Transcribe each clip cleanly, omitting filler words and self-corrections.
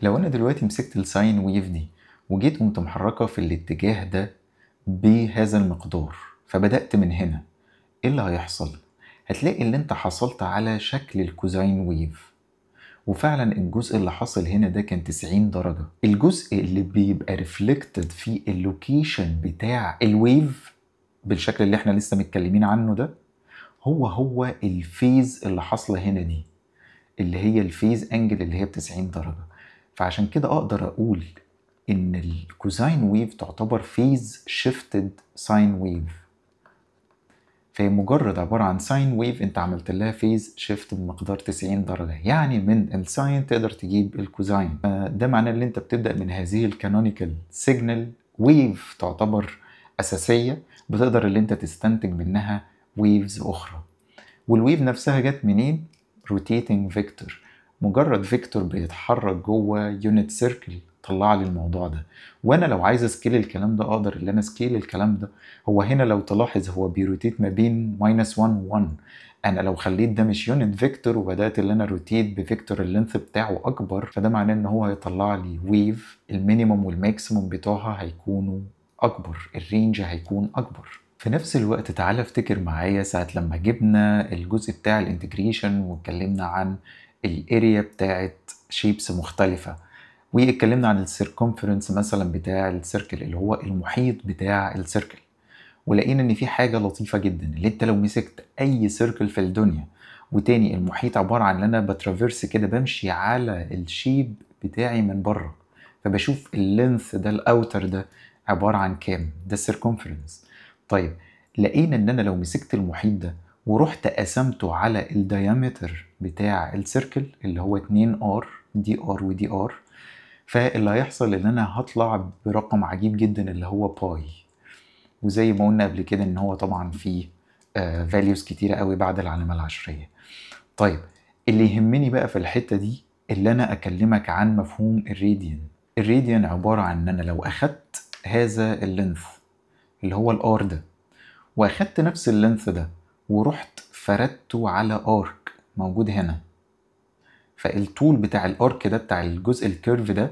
لو انا دلوقتي مسكت الساين ويف دي وجيت قمت محركة في الاتجاه ده بهذا المقدار، فبدأت من هنا، ايه اللي هيحصل؟ هتلاقي اللي انت حصلت على شكل الكوزاين ويف. وفعلا الجزء اللي حصل هنا ده كان 90 درجة. الجزء اللي بيبقى ريفلكتد في اللوكيشن بتاع الويف بالشكل اللي احنا لسه متكلمين عنه ده هو الفيز اللي حاصلة هنا دي، اللي هي الفيز انجل اللي هي ب90 درجة. فعشان كده اقدر اقول ان الكوزاين ويف تعتبر فيز شيفتد ساين ويف، فهي مجرد عبارة عن ساين ويف انت عملت لها فيز شيفت بمقدار 90 درجة، يعني من الساين تقدر تجيب الكوزاين. ده معناه ان انت بتبدأ من هذه الكانونيكال سيجنال ويف تعتبر اساسية، بتقدر ان انت تستنتج منها ويفز اخرى. والويف نفسها جت منين؟ روتيتنج فيكتور، مجرد فيكتور بيتحرك جوه يونت سيركل طلع لي الموضوع ده. وانا لو عايز اسكيل الكلام ده اقدر ان انا اسكيل الكلام ده. هو هنا لو تلاحظ هو بيروتيت ما بين -1 و 1. انا لو خليت ده مش يونت فيكتور وبدات ان انا روتيت بفيكتور اللينث بتاعه اكبر، فده معناه ان هو هيطلع لي ويف المينيموم والماكسيموم بتوعها هيكونوا اكبر، الرينج هيكون اكبر. في نفس الوقت تعالى افتكر معايا ساعة لما جبنا الجزء بتاع الانتجريشن واتكلمنا عن الاريا بتاعت شيبس مختلفة، واتكلمنا عن السيركمفرنس مثلا بتاع السيركل اللي هو المحيط بتاع السيركل، ولقينا ان في حاجة لطيفة جدا، اللي انت لو مسكت اي سيركل في الدنيا وتاني المحيط عبارة عن ان انا بترافيرس كده بمشي على الشيب بتاعي من بره، فبشوف اللينث ده الاوتر ده عبارة عن كام، ده السيركمفرنس. طيب لقينا ان انا لو مسكت المحيط ده ورحت قسمته على الديامتر بتاع السيركل اللي هو 2 ار، دي ار ودي ار، فاللي هيحصل ان انا هطلع برقم عجيب جدا اللي هو باي. وزي ما قلنا قبل كده ان هو طبعا فيه فاليوز كتيرة قوي بعد العلامة العشرية. طيب اللي يهمني بقى في الحتة دي اللي انا اكلمك عن مفهوم الراديان. الراديان عبارة عن ان انا لو اخدت هذا اللينث اللي هو الار ده، واخدت نفس اللينث ده ورحت فردته على ارك موجود هنا، فالطول بتاع الارك ده بتاع الجزء الكيرف ده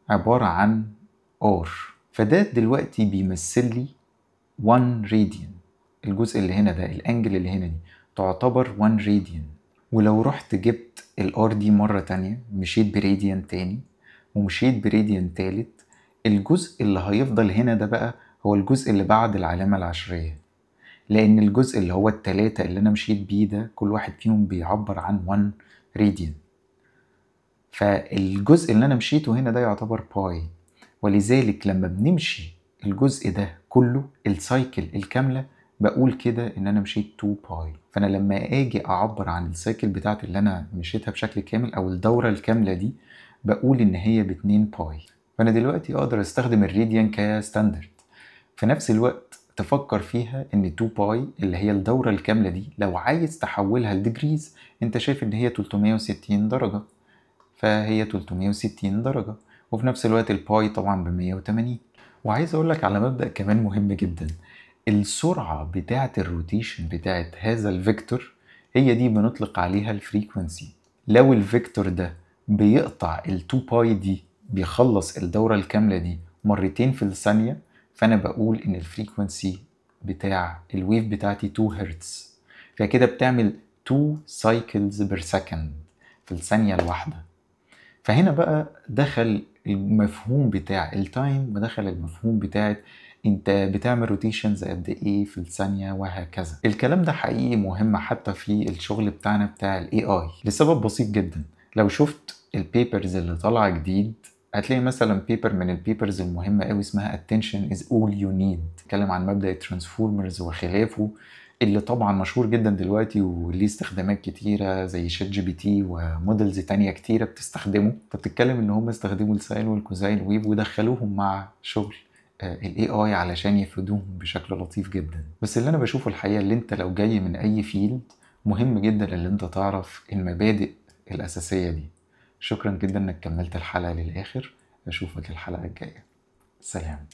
عبارة عن ار، فده دلوقتي بيمثل لي 1 راديان. الجزء اللي هنا ده الانجل اللي هنا دي تعتبر 1 راديان. ولو رحت جبت الار دي مرة تانية، مشيت براديان تاني ومشيت براديان تالت، الجزء اللي هيفضل هنا ده بقى هو الجزء اللي بعد العلامة العشرية، لان الجزء اللي هو التلاتة اللي انا مشيت بيه ده كل واحد فيهم بيعبر عن 1 راديان، فالجزء اللي انا مشيته هنا ده يعتبر باي. ولذلك لما بنمشي الجزء ده كله السايكل الكاملة بقول كده ان انا مشيت 2 باي. فانا لما اجي اعبر عن السايكل بتاعتي اللي انا مشيتها بشكل كامل او الدورة الكاملة دي بقول ان هي ب2 باي. فانا دلوقتي اقدر استخدم الراديان كستاندرد. في نفس الوقت تفكر فيها ان 2 باي اللي هي الدورة الكاملة دي لو عايز تحولها لديجريز انت شايف ان هي 360 درجة، فهي 360 درجة. وفي نفس الوقت الباي طبعا ب180. وعايز اقولك على مبدأ كمان مهم جدا، السرعة بتاعة الروتيشن بتاعة هذا الفيكتور هي دي بنطلق عليها الفريكونسي. لو الفيكتور ده بيقطع ال2 باي دي، بيخلص الدورة الكاملة دي مرتين في الثانية، فأنا بقول إن الفريكونسي بتاع الويف بتاعتي 2 هرتز، فكده بتعمل 2 cycles per second في الثانية الواحدة. فهنا بقى دخل المفهوم بتاع التايم ودخل المفهوم بتاع انت بتعمل روتيشنز قد ايه في الثانية وهكذا. الكلام ده حقيقي مهم حتى في الشغل بتاعنا بتاع الاي اي لسبب بسيط جدا. لو شفت البيبرز اللي طالعة جديد هتلاقي مثلا بيبر من البيبرز المهمة قوي اسمها attention is all you need، تتكلم عن مبدأ الترانسفورمرز وخلافه اللي طبعا مشهور جدا دلوقتي وليه استخدامات كتيرة زي شات جي بي تي ومودلز تانية كتيرة بتستخدمه. فبتتكلم ان هم استخدموا الساين والكوزاين ويف ودخلوهم مع شغل الاي اي علشان يفيدوهم بشكل لطيف جدا. بس اللي انا بشوفه الحقيقة اللي انت لو جاي من اي فيلد مهم جدا اللي انت تعرف المبادئ الاساسية دي. شكرا جدا انك كملت الحلقة للاخر، اشوفك الحلقة الجاية. سلام.